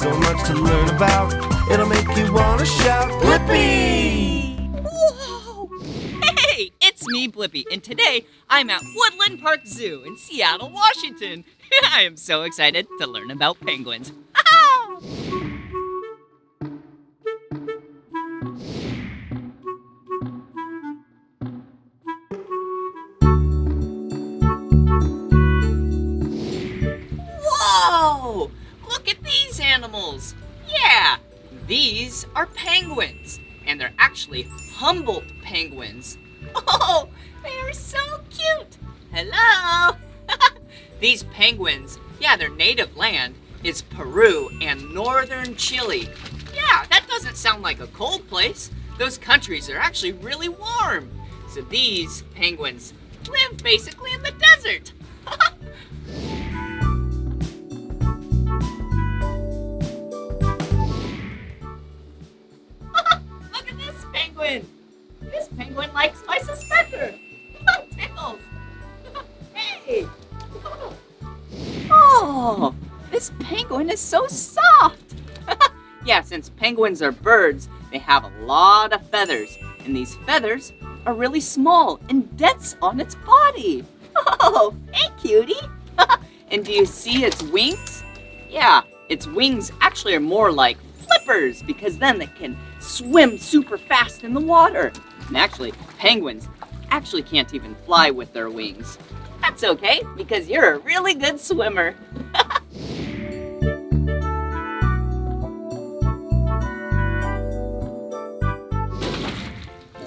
so much to learn about. It'll make you want to shout, Blippi! Whoa! Hey, it's me, Blippi, and today I'm at Woodland Park Zoo in Seattle, Washington. I am so excited to learn about penguins. Whoa! Look at these animals. Yeah, these are penguins, and they're actually Humboldt penguins. Oh, they are so cute. Hello. These penguins, their native land is Peru and northern Chile. Yeah, that doesn't sound like a cold place. Those countries are actually really warm. So these penguins live basically in the desert. Look at this penguin. This penguin likes my suspender. Tickles. Hey. Oh, this penguin is so soft. Yeah, since penguins are birds, they have a lot of feathers, and these feathers are really small and dense on its body. Oh, hey, cutie. And do you see its wings? Yeah, its wings actually are more like flippers because then they can swim super fast in the water. And actually, penguins actually can't even fly with their wings. That's okay, because you're a really good swimmer.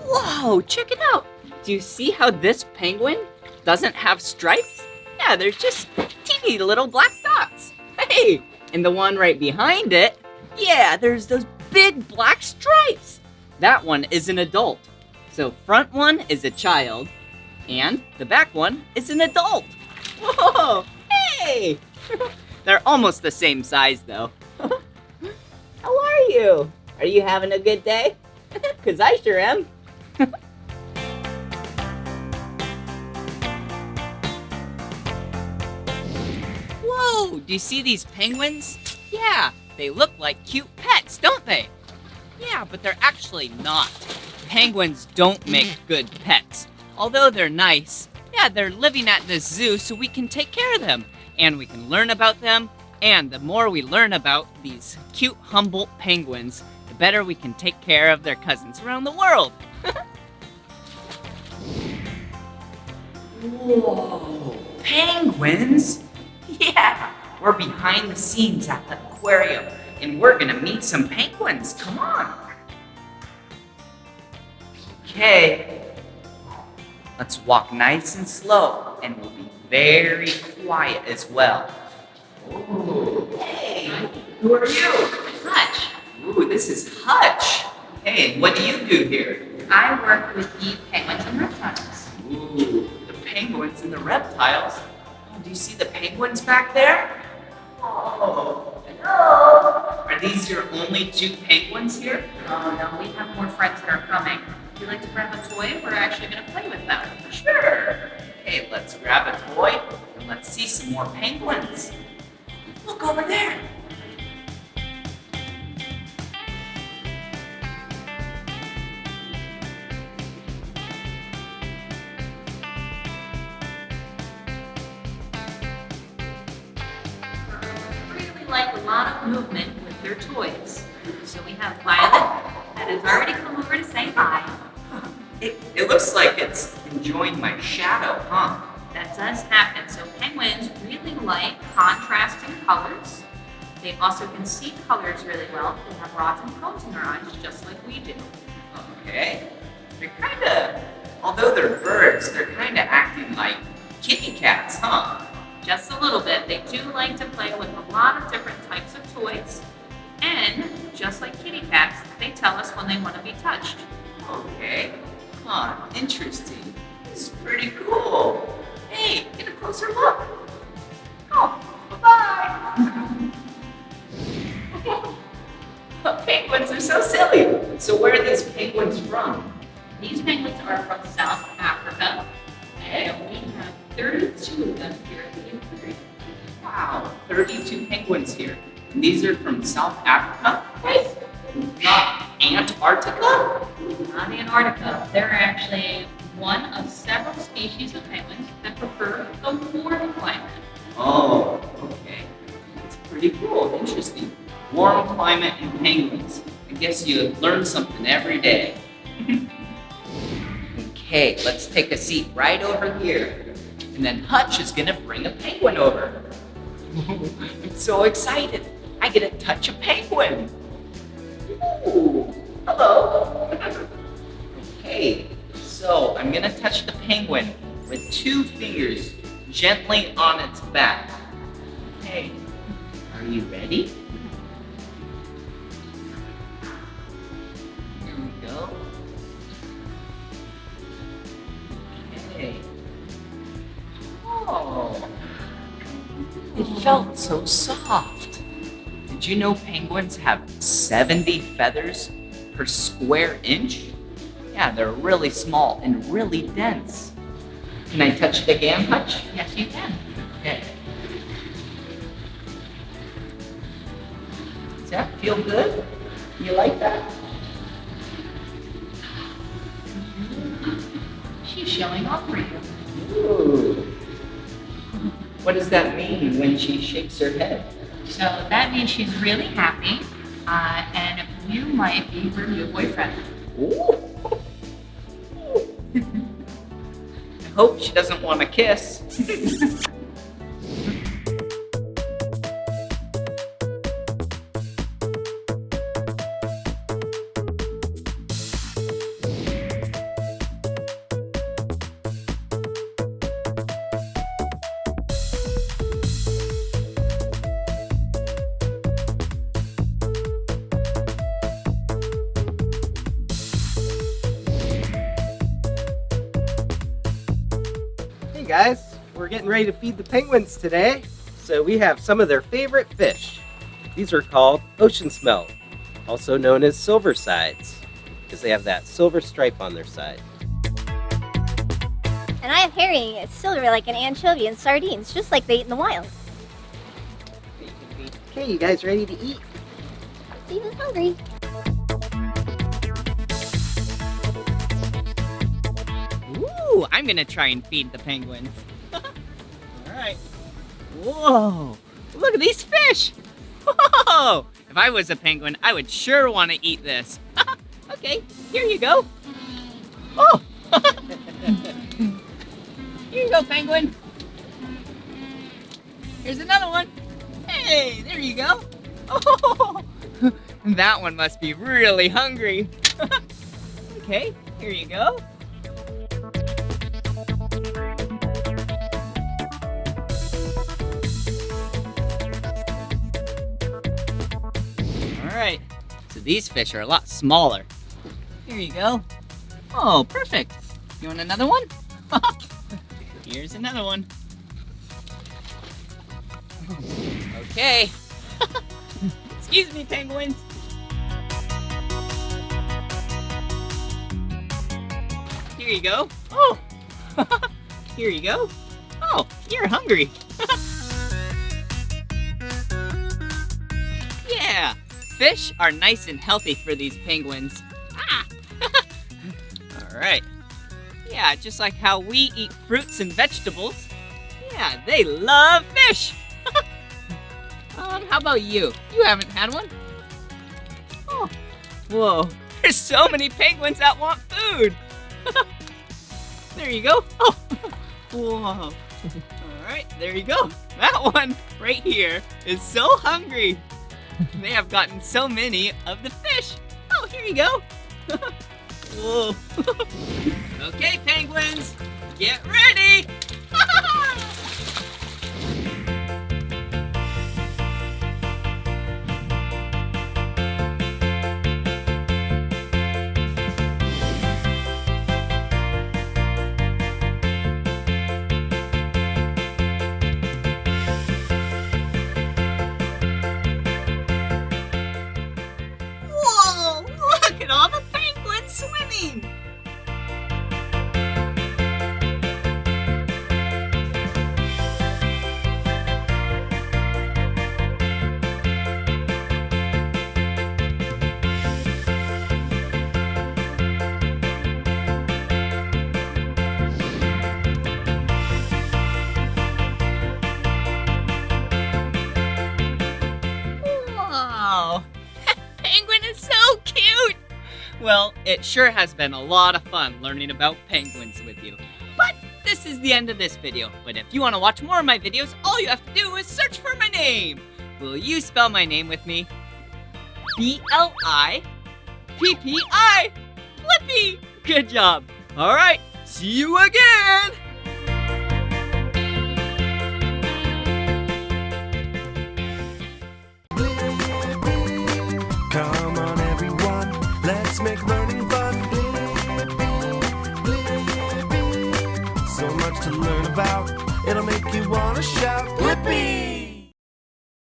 Whoa, check it out. Do you see how this penguin doesn't have stripes? Yeah, there's just teeny little black dots. Hey, and the one right behind it, there's those big black stripes. That one is an adult. So front one is a child, and the back one is an adult. Whoa, hey! They're almost the same size, though. How are you? Are you having a good day? Because I sure am. Whoa, do you see these penguins? Yeah, they look like cute pets, don't they? Yeah, but they're actually not. Penguins don't make good pets. Although they're nice, they're living at this zoo so we can take care of them. And we can learn about them. And the more we learn about these cute Humboldt penguins, the better we can take care of their cousins around the world. Whoa, penguins? Yeah, we're behind the scenes at the aquarium, and we're gonna meet some penguins. Come on. Okay, let's walk nice and slow, and we'll be very quiet as well. Ooh, hey, who are you? Hutch. Ooh, this is Hutch. Hey, what do you do here? I work with the penguins and reptiles. Ooh, the penguins and the reptiles. Oh, do you see the penguins back there? Oh, hello. Are these your only two penguins here? Oh no, we have more friends that are coming. If you'd like to grab a toy, we're actually going to play with them. Sure. Okay, let's grab a toy and let's see some more penguins. Look over there. Really like a lot of movement with their toys. So we have Violet that has already come over to say hi. It looks like it's enjoying my shadow, huh? That does happen. So penguins really like contrasting colors. They also can see colors really well. They have rods and cones in their eyes, just like we do. Okay. They're kind of, although they're birds, they're kind of acting like kitty cats, huh? Just a little bit. They do like to play with a lot of different types of toys. And just like kitty cats, they tell us when they want to be touched. Okay. Huh, interesting. This is pretty cool. Hey, get a closer look. Oh, bye-bye. Penguins are so silly. So where are these penguins from? These penguins are from South Africa. And we have 32 of them here at the aquarium. Wow, 32 penguins here. And these are from South Africa, right? Not Antarctica? Not Antarctica. They're actually one of several species of penguins that prefer the warm climate. Oh, okay. It's pretty cool. Interesting. Warm climate and penguins. I guess you learn something every day. Okay, let's take a seat right over here. And then Hutch is gonna bring a penguin over. I'm so excited. I get to touch a penguin. Ooh, hello. Okay, so I'm gonna touch the penguin with 2 fingers gently on its back. Okay, are you ready? Here we go. Okay. Oh, it felt so soft. Did you know penguins have 70 feathers per square inch? Yeah, they're really small and really dense. Can I touch it again, Hutch? Yes, you can. Okay. Does that feel good? You like that? She's showing off for you. Ooh. What does that mean when she shakes her head? So that means she's really happy, and you might be her new boyfriend. Ooh. I hope she doesn't want to kiss. Hey guys, we're getting ready to feed the penguins today. So we have some of their favorite fish. These are called ocean smelt, also known as silver sides, because they have that silver stripe on their side. And I have herring. It's silver like an anchovy and sardines, just like they eat in the wild. Okay, you guys ready to eat? Steven's hungry. Ooh, I'm gonna try and feed the penguins. All right. Whoa, look at these fish. Whoa, if I was a penguin, I would sure want to eat this. Okay, here you go. Oh, here you go, penguin. Here's another one. Hey, there you go. Oh, that one must be really hungry. Okay, here you go. Alright, so these fish are a lot smaller. Here you go. Oh, perfect. You want another one? Here's another one. Okay. Excuse me, penguins. Here you go. Oh, here you go. Oh, you're hungry. Yeah, fish are nice and healthy for these penguins. Ah! All right. Yeah, just like how we eat fruits and vegetables. Yeah, they love fish. How about you? You haven't had one? Oh, whoa. There's so many penguins that want food. There you go. Oh, whoa. All right, there you go. That one right here is so hungry. They have gotten so many of the fish. Oh, here you go. Whoa. Okay, penguins, get ready. Whoa, look at all the penguins swimming. penguin is so cute! Well, it sure has been a lot of fun learning about penguins with you. But this is the end of this video. But if you want to watch more of my videos, all you have to do is search for my name. Will you spell my name with me? Blippi. Blippi! Good job. All right, see you again! Come on, everyone, let's make learning fun. So much to learn about, it'll make you want to shout, Blippi!